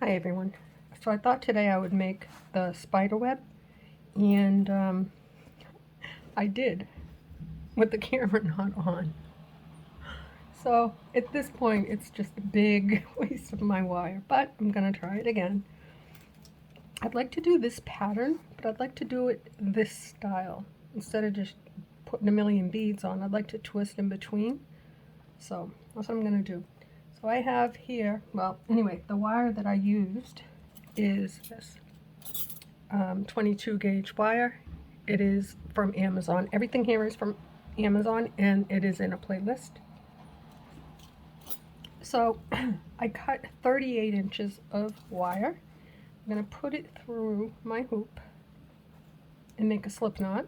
Hi everyone. So I thought today I would make the spider web, and I did with the camera not on. So at this point it's just a big waste of my wire, but I'm gonna try it again. I'd like to do this pattern, but I'd like to do it this style. Instead of just putting a million beads on, I'd like to twist in between. So that's what I'm gonna do. So I have here, well anyway, the wire that I used is this 22 gauge wire. It is from Amazon. Everything here is from Amazon, and it is in a playlist. So I cut 38 inches of wire. I'm going to put it through my hoop and make a slip knot.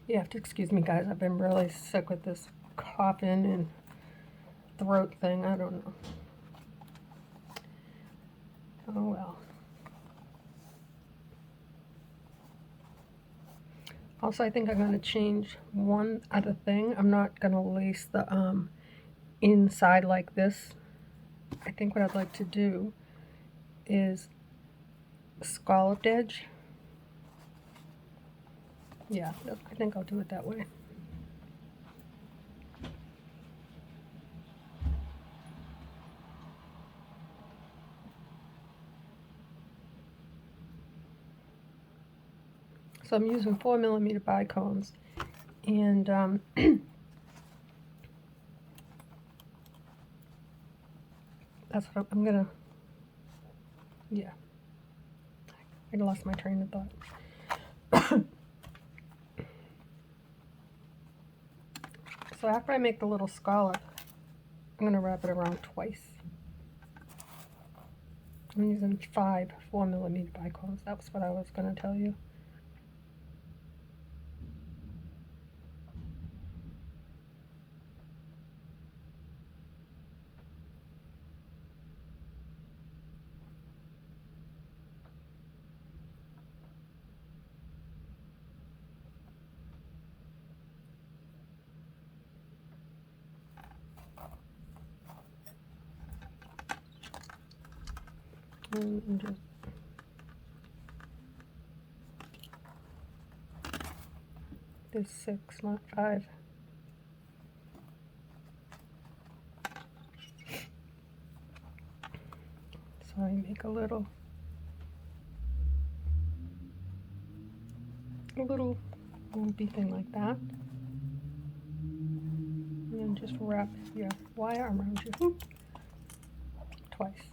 You have to excuse me, guys. I've been really sick with this coughing and throat thing. I don't know. Oh well. Also, I think I'm going to change one other thing. I'm not going to lace the inside like this. I think what I'd like to do is scalloped edge. Yeah, I think I'll do it that way. So I'm using 4mm bicones, and that's what I'm gonna, yeah, I lost my train of thought. So after I make the little scallop, I'm gonna wrap it around twice. I'm using 5 4mm bicones. That was what I was gonna tell you. And just there's 6, not 5. So I make a little lumpy thing like that, and then just wrap your wire around your hoop twice.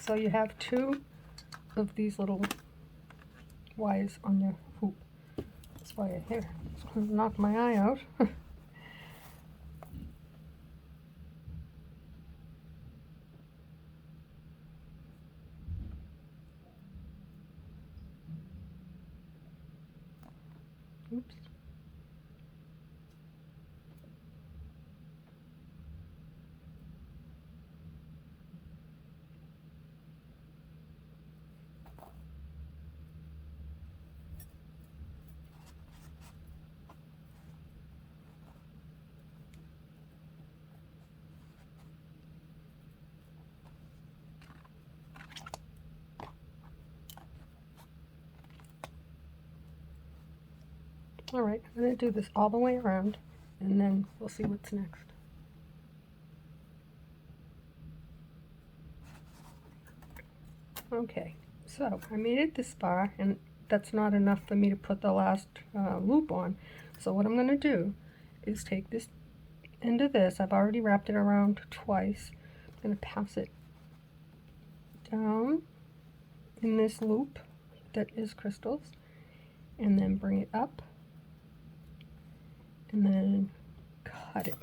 So you have 2 of these little wires on your hoop. That's why I hear it's going to knock my eye out. Oops. Alright, I'm going to do this all the way around, and then we'll see what's next. Okay, so I made it this far, and that's not enough for me to put the last loop on. So what I'm going to do is take this end of this, I've already wrapped it around twice, I'm going to pass it down in this loop that is crystals, and then bring it up, and then cut it.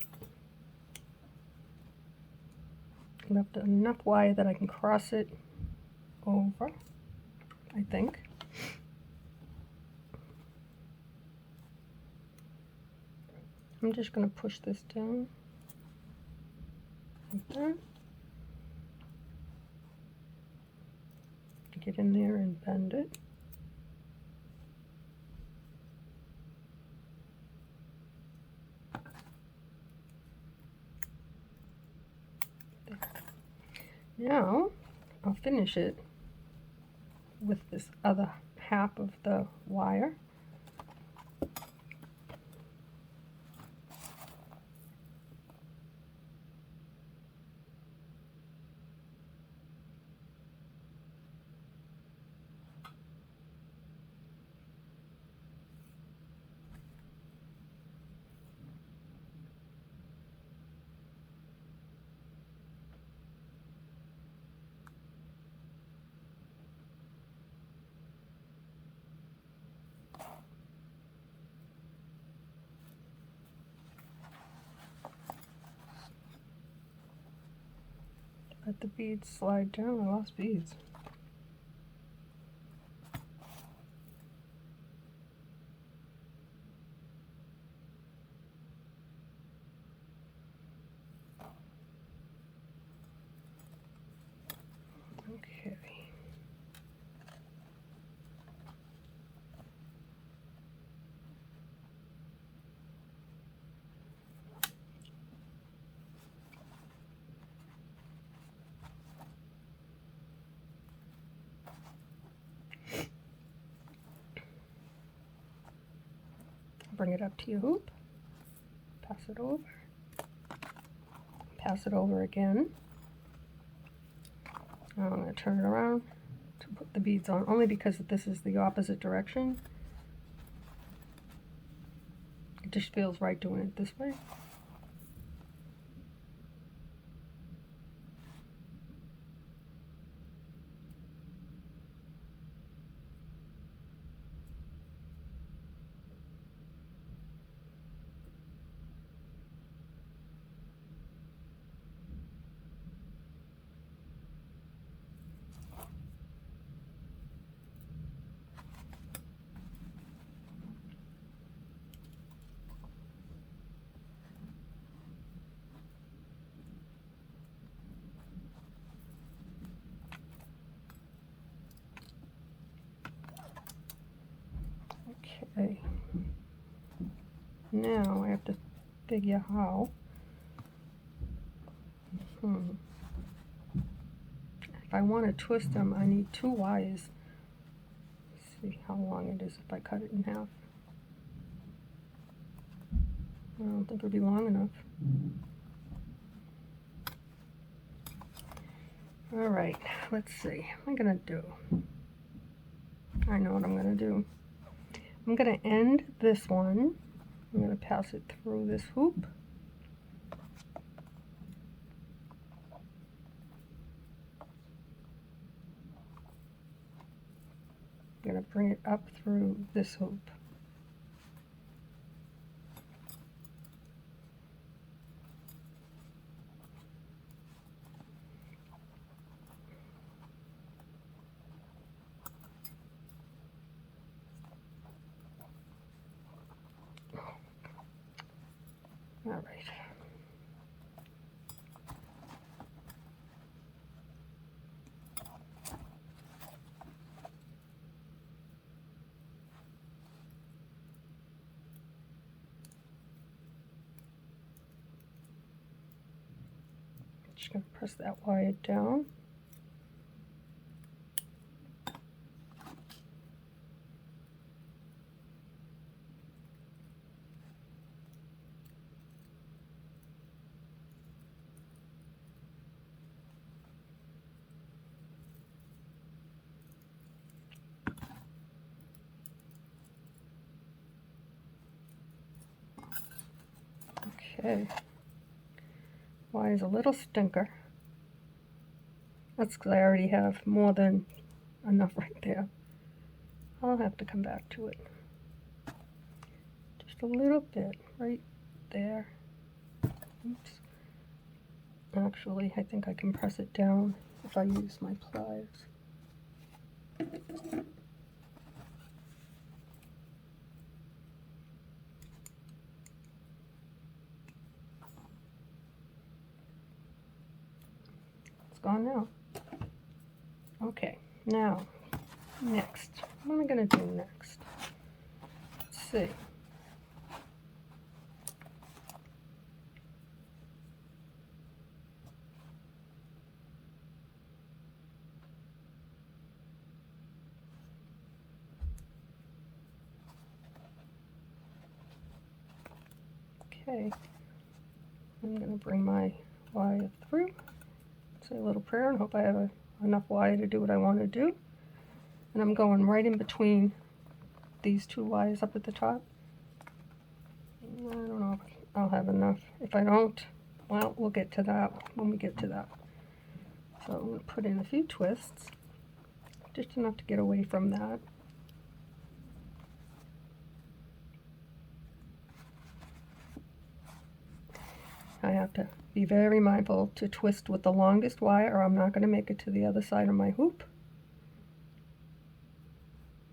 Left enough wire that I can cross it over, I think. I'm just going to push this down like that. Get in there and bend it. Now I'll finish it with this other half of the wire. Let the beads slide down. I lost beads. Okay. Bring it up to your hoop. Pass it over. Pass it over again. Now I'm going to turn it around to put the beads on, only because this is the opposite direction. It just feels right doing it this way. Okay. Now I have to figure how. If I want to twist them, I need 2 wires. Let's see how long it is if I cut it in half. I don't think it'll be long enough. All right, let's see. What am I going to do? I know what I'm going to do. I'm going to end this one. I'm going to pass it through this hoop. I'm going to bring it up through this hoop. All right. Just going to press that wire down. Okay. Wire's a little stinker. That's because I already have more than enough right there. I'll have to come back to it. Just a little bit right there. Oops. Actually, I think I can press it down if I use my pliers. It's gone now. Okay, now, next. What am I going to do next? Let's see. Okay, I'm going to bring my wire through, say a little prayer, and hope I have enough wire to do what I want to do. And I'm going right in between these two wires up at the top. I don't know if I'll have enough. If I don't, well, we'll get to that when we get to that. So I'm going to put in a few twists, just enough to get away from that. I have to be very mindful to twist with the longest wire, or I'm not going to make it to the other side of my hoop.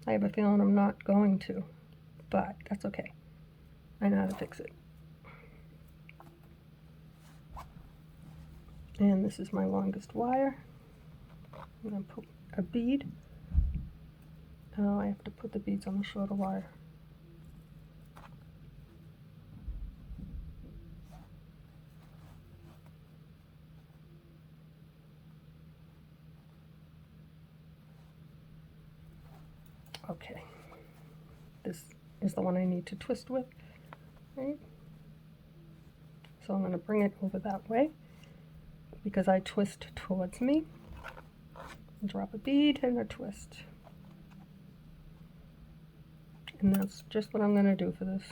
I have a feeling I'm not going to, but that's okay. I know how to fix it. And this is my longest wire. I'm going to put a bead. Oh, I have to put the beads on the shorter wire. Okay, this is the one I need to twist with, right? So I'm going to bring it over that way because I twist towards me. Drop a bead and a twist. And that's just what I'm going to do for this.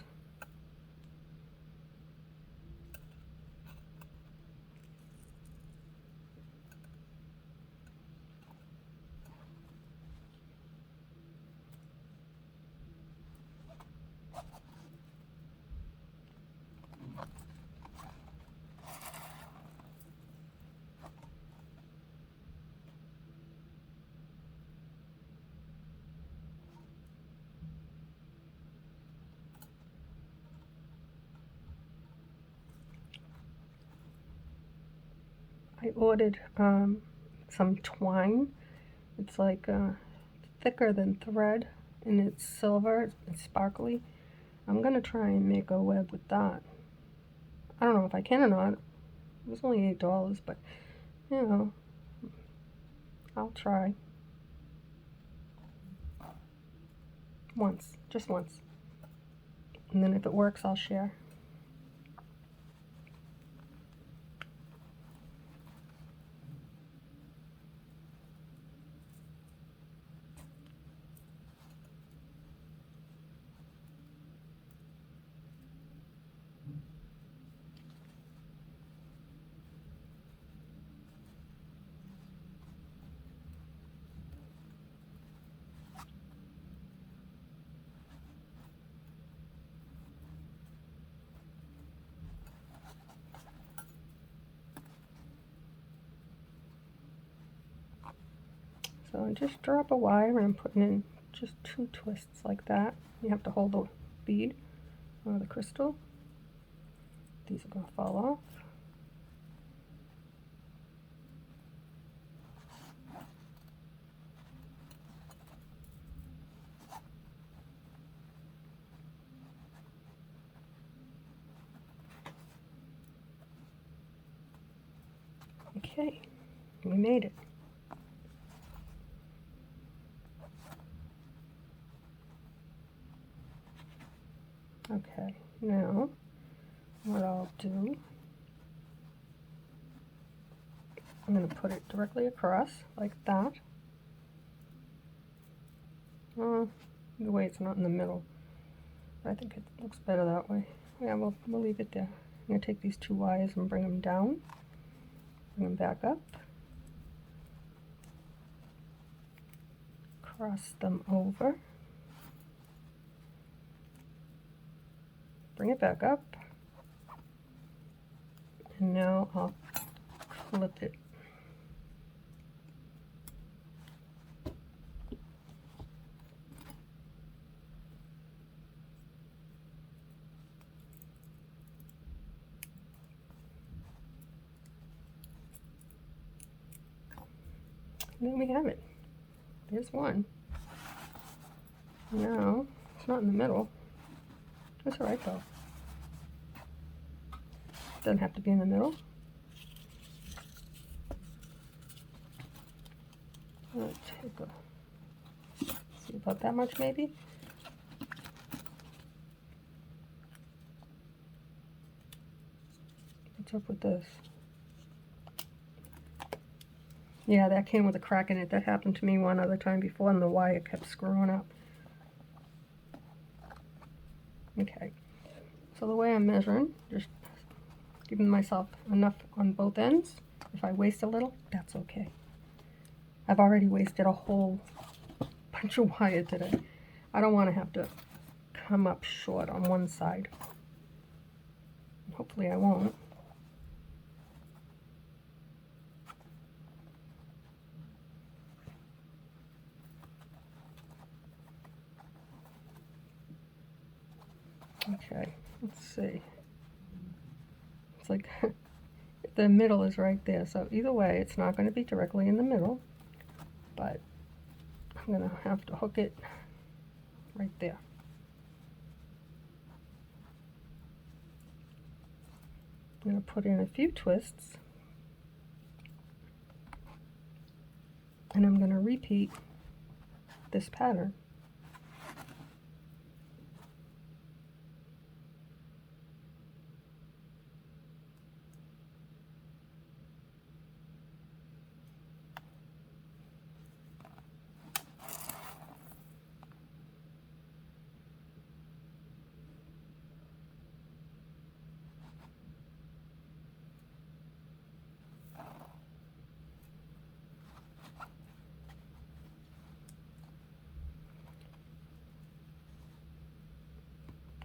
I ordered some twine. It's like thicker than thread, and it's silver, it's sparkly. I'm gonna try and make a web with that. I don't know if I can or not. It was only $8, but you know, I'll try. Once, just once. And then if it works, I'll share. So I just drop a wire and I'm putting in just 2 twists like that. You have to hold the bead or the crystal. These are going to fall off. Okay, we made it. Okay, now what I'll do, I'm going to put it directly across like that. The way it's not in the middle. I think it looks better that way. Yeah, we'll leave it there. I'm going to take these 2 wires and bring them down. Bring them back up. Cross them over. Bring it back up. And now I'll clip it. And there we have it. There's one. Now, it's not in the middle. That's alright though. Doesn't have to be in the middle. Let's take a, see about that much maybe. What's up with this? Yeah, that came with a crack in it. That happened to me one other time before, and the wire kept screwing up. Okay, so the way I'm measuring, just giving myself enough on both ends. If I waste a little, that's okay. I've already wasted a whole bunch of wire today. I don't want to have to come up short on one side. Hopefully I won't. Okay, let's see. It's like the middle is right there, so either way it's not going to be directly in the middle, but I'm going to have to hook it right there. I'm going to put in a few twists, and I'm going to repeat this pattern.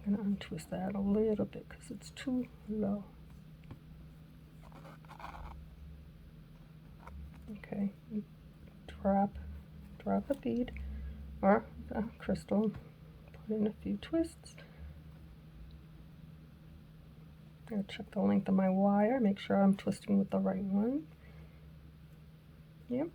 I'm going to untwist that a little bit because it's too low. Okay, drop a bead or a crystal, put in a few twists. I'm going to check the length of my wire, make sure I'm twisting with the right one. Yep.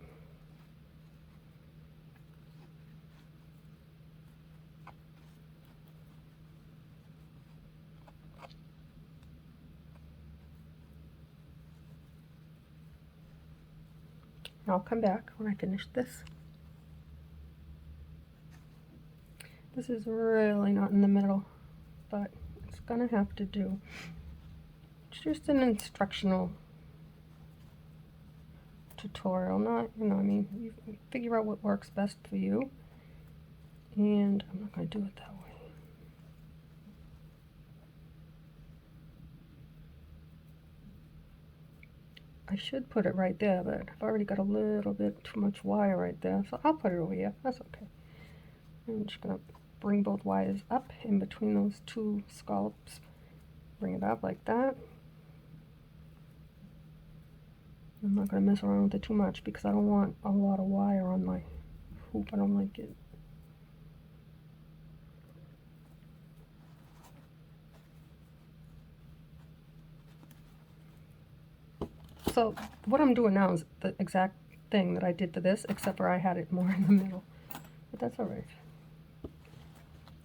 I'll come back when I finish this. This is really not in the middle, but it's gonna have to do. It's just an instructional tutorial, not, I mean, you figure out what works best for you, and I'm not gonna do it that way. I should put it right there, but I've already got a little bit too much wire right there, so I'll put it over here. That's okay. I'm just going to bring both wires up in between those two scallops. Bring it up like that. I'm not going to mess around with it too much because I don't want a lot of wire on my hoop. I don't like it. So what I'm doing now is the exact thing that I did to this, except for I had it more in the middle. But that's all right.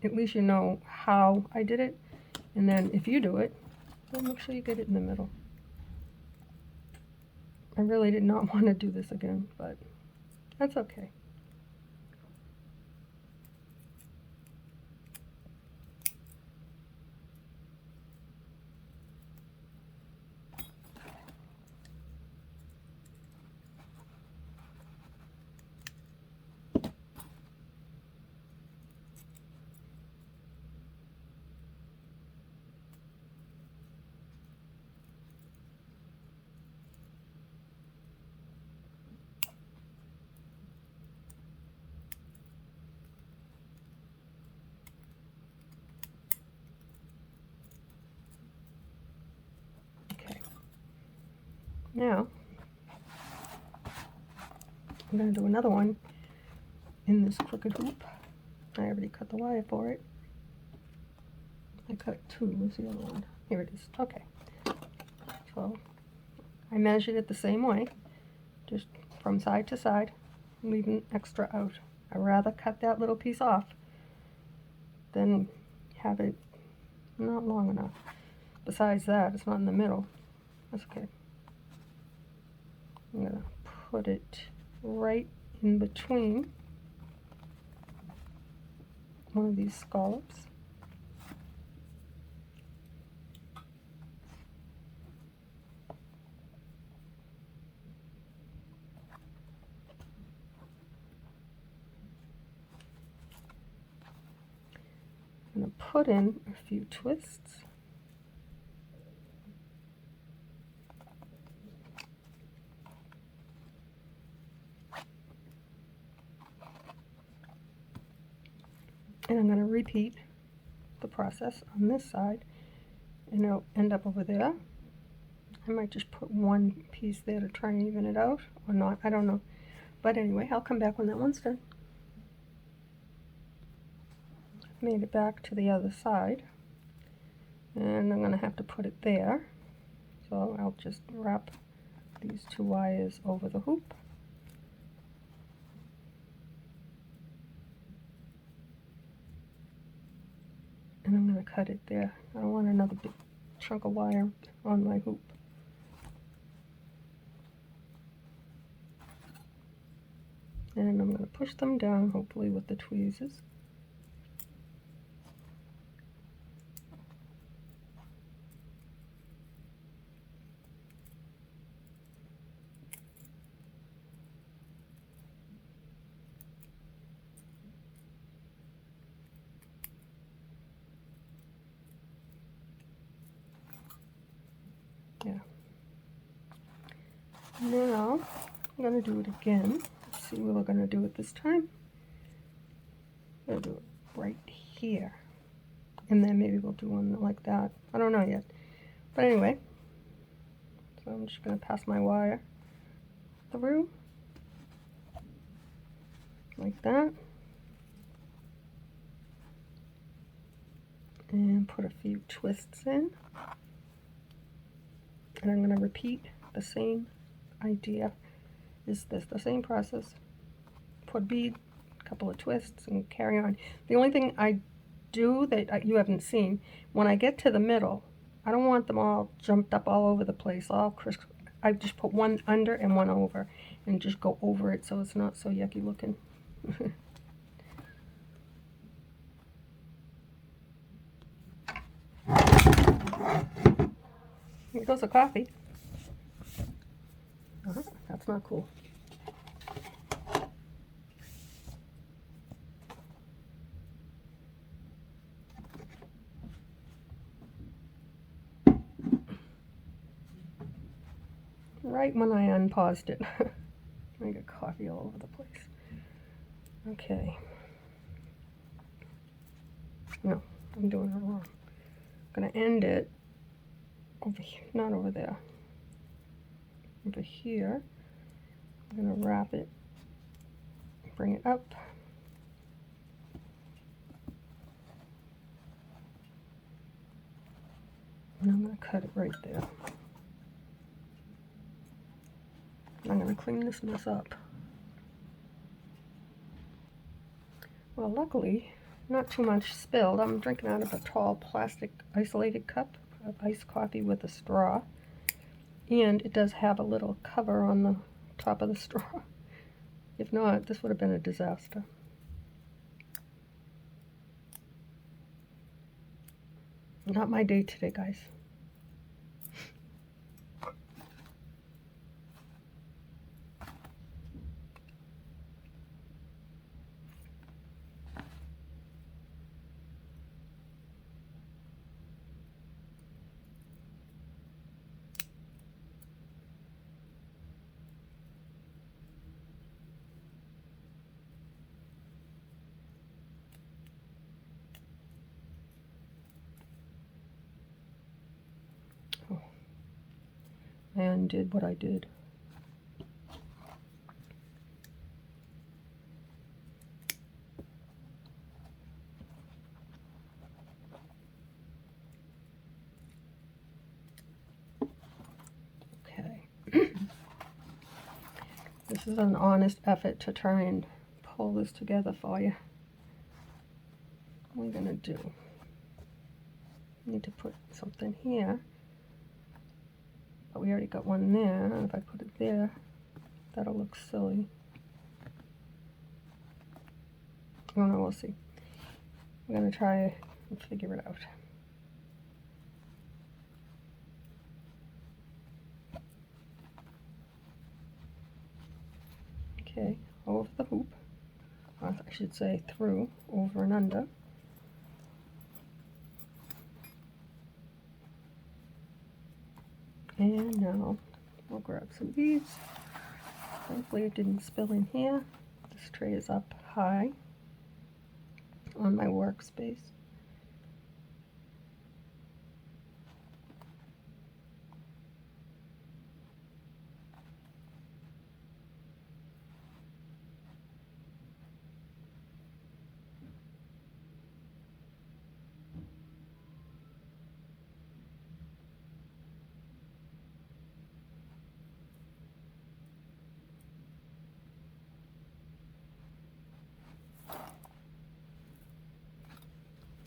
At least you know how I did it, and then if you do it, then make sure you get it in the middle. I really did not want to do this again, but that's okay. Now, I'm going to do another one in this crooked hoop. I already cut the wire for it. I cut two. Where's the other one? Here it is. Okay. So, I measured it the same way, just from side to side, leaving extra out. I'd rather cut that little piece off than have it not long enough. Besides that, it's not in the middle. That's okay. I'm going to put it right in between one of these scallops. going to put in a few twists. And I'm going to repeat the process on this side, and it'll end up over there. I might just put one piece there to try and even it out, or not, I don't know. But anyway, I'll come back when that one's done. Made it back to the other side, and I'm going to have to put it there. So I'll just wrap these two wires over the hoop. And I'm going to cut it there. I don't want another big chunk of wire on my hoop. And I'm going to push them down, hopefully with the tweezers. Yeah. Now I'm going to do it again. Let's see what we're going to do it this time. I'm going to do it right here. And then maybe we'll do one like that. I don't know yet. But anyway, so I'm just going to pass my wire through like that. And put a few twists in. And I'm going to repeat the same idea. Is this the same process? Put a bead, a couple of twists, and carry on. The only thing I do that you haven't seen, when I get to the middle, I don't want them all jumped up all over the place, all I just put one under and one over, and just go over it so it's not so yucky looking. Here goes the coffee. That's not cool. Right when I unpaused it. I got coffee all over the place. Okay. No, I'm doing it wrong. I'm going to end it over here, not over there. Over here. I'm going to wrap it, bring it up. And I'm going to cut it right there. I'm going to clean this mess up. Well, luckily, not too much spilled. I'm drinking out of a tall plastic isolated cup of iced coffee with a straw. And it does have a little cover on the top of the straw. If not, this would have been a disaster. Not my day today, guys. I undid what I did. Okay. This is an honest effort to try and pull this together for you. What are we going to do? Need to put something here. But we already got one there, and if I put it there, that'll look silly. I don't know, we'll see. I'm going to try and figure it out. Okay, over the hoop, I should say through, over and under. And now we'll grab some beads. Thankfully it didn't spill in here. This tray is up high on my workspace.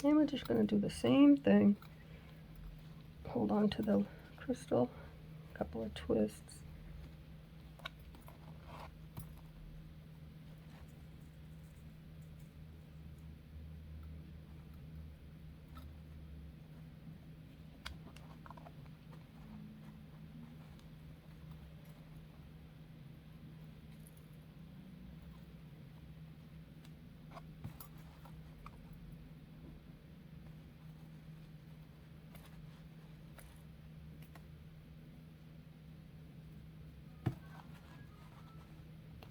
And we're just going to do the same thing. Hold on to the crystal, a couple of twists.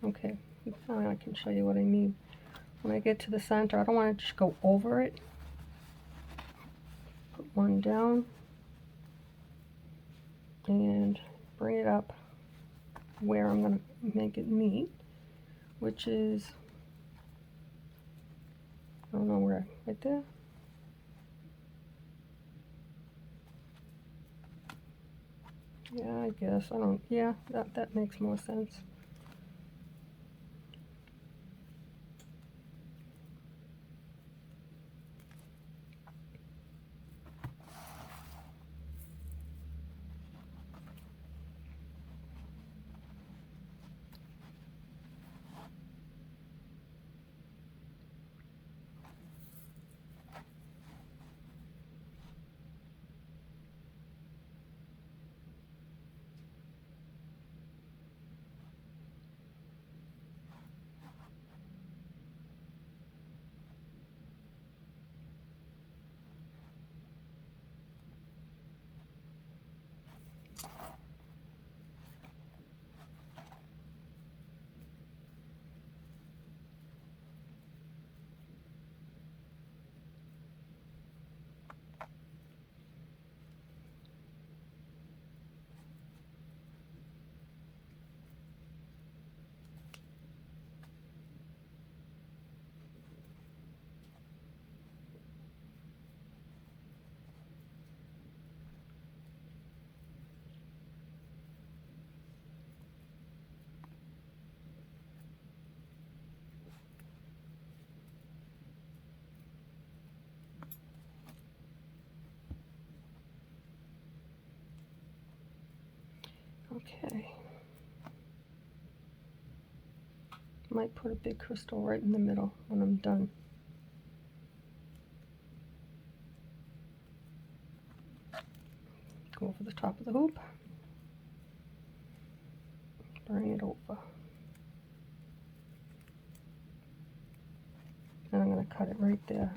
Okay, now I can show you what I mean. When I get to the center, I don't want to just go over it. Put one down and bring it up where I'm going to make it meet, which is, I don't know where, right there? Yeah, I guess, I don't, yeah, that makes more sense. Okay. Might put a big crystal right in the middle when I'm done. Go over the top of the hoop. Bring it over. And I'm going to cut it right there.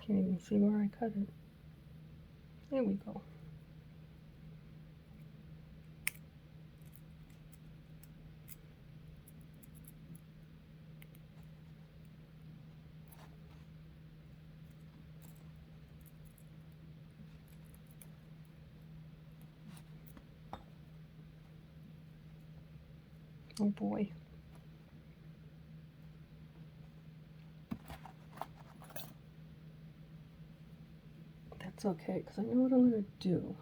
Can't even see where I cut it. There we go. Oh boy. That's okay, because I know what I'm going to do.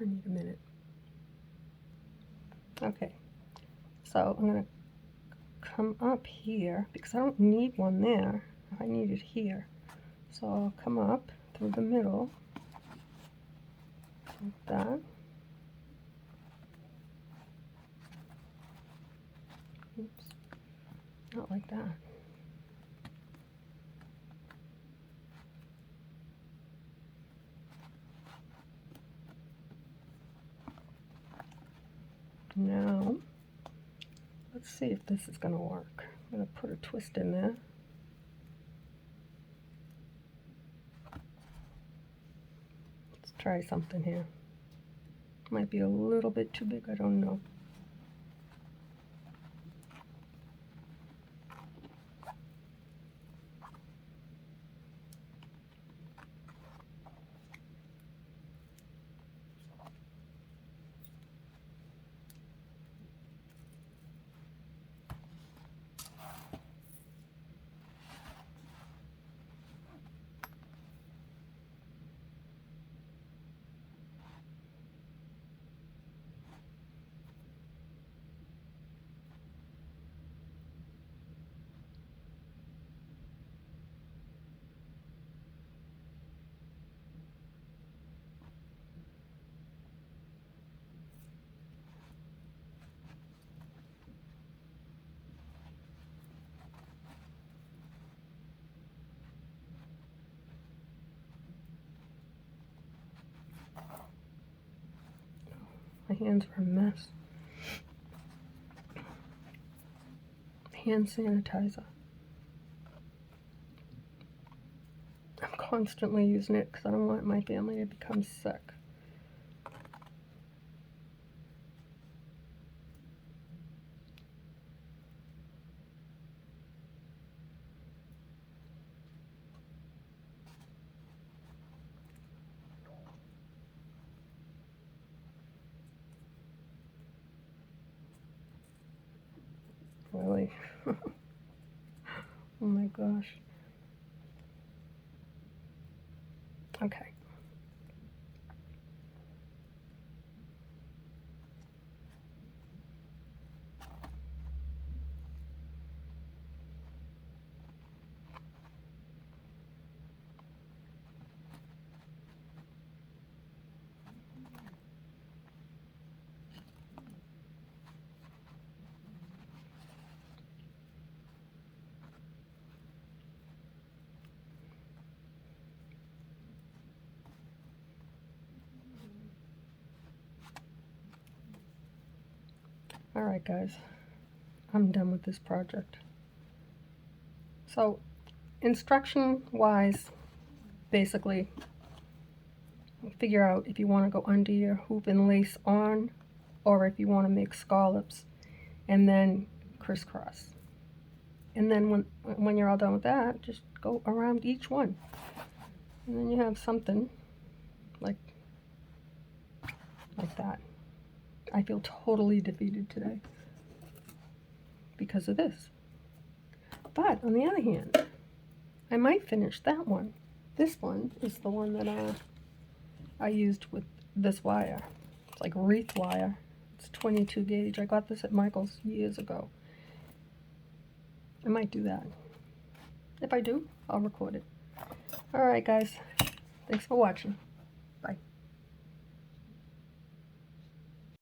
I need a minute. Okay, so I'm going to come up here, because I don't need one there. I need it here. So I'll come up through the middle, like that. Oops, not like that. So let's see if this is going to work. I'm going to put a twist in there. Let's try something here. Might be a little bit too big, I don't know. My hands are a mess. Hand sanitizer. I'm constantly using it because I don't want my family to become sick. Really? Oh my gosh. Okay. All right, guys. I'm done with this project. So, instruction-wise, basically, figure out if you want to go under your hoop and lace on, or if you want to make scallops, and then crisscross. And then when you're all done with that, just go around each one. And then you have something like that. I feel totally defeated today because of this. But on the other hand, I might finish that one. This one is the one that I used with this wire. It's like wreath wire. It's 22 gauge. I got this at Michael's years ago. I might do that. If I do, I'll record it. Alright guys, thanks for watching. Bye.